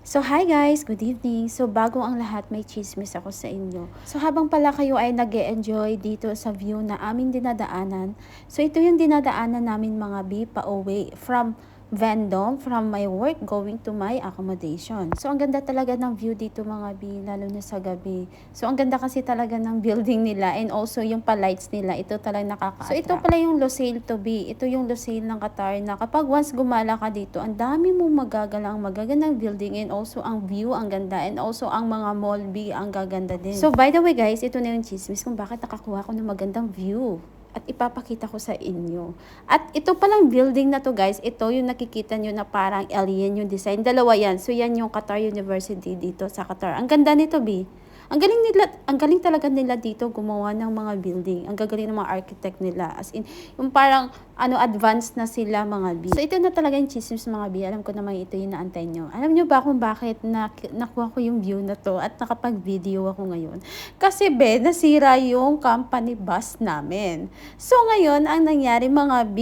So hi guys, good evening. So bago ang lahat, may chismis ako sa inyo. So habang pala kayo ay nag-e-enjoy dito sa view na aming dinadaanan, so ito yung dinadaanan namin mga B pa away from Vendome, from my work going to my accommodation. So ang ganda talaga ng view dito mga B, lalo na sa gabi. So ang ganda kasi talaga ng building nila and also yung pa-lights nila, ito talaga nakaka-attract. So ito pala yung Lusail to B, ito yung Lusail ng Qatar na kapag once gumala ka dito, ang dami mong magagalang magagandang building and also ang view ang ganda and also ang mga mall B ang gaganda din. So by the way guys, ito na yung chismis kung bakit nakakuha ko ng magandang view at ipapakita ko sa inyo. At ito palang building na to guys, ito yung nakikita nyo na parang alien yung design. Dalawa yan. So yan yung Qatar University dito sa Qatar. Ang ganda nito B. Ang galing talaga nila dito gumawa ng mga building. Ang gagaling ng mga architect nila. As in, yung parang advanced na sila mga B. So ito na talaga yung chismis mga B. Alam ko naman ito yung naantay nyo. Alam nyo ba kung bakit nakuha ko yung view na to at nakapag-video ako ngayon? Kasi be, nasira yung company bus namin. So ngayon, ang nangyari mga B,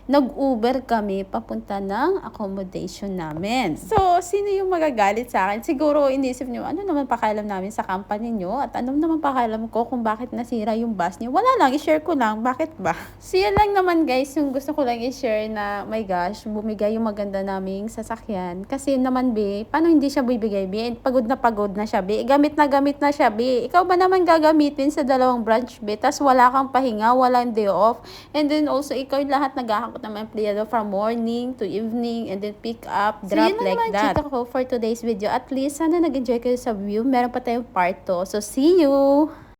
nag-Uber kami papunta ng accommodation namin. So, sino yung magagalit sa akin? Siguro inisip nyo, ano naman pakialam namin sa company nyo? At ano naman pakialam ko kung bakit nasira yung bus nyo? Wala lang, i-share ko lang. Bakit ba? So, yan lang naman guys, yung gusto ko lang i-share na, my gosh, bumigay yung maganda naming sasakyan. Kasi naman B, paano hindi siya bibigay B? Pagod na siya B. Gamit na siya B. Ikaw ba naman gagamitin sa dalawang branch B? Tas wala kang pahinga, walang day off. And then also, ikaw yung lahat naghahakot ng mga empleyado from morning to evening and then pick up, drop so, like that. So, yun naman chika ko for today's video. At least, sana nag-enjoy kayo sa view. Meron pa tayong part 2. So, see you!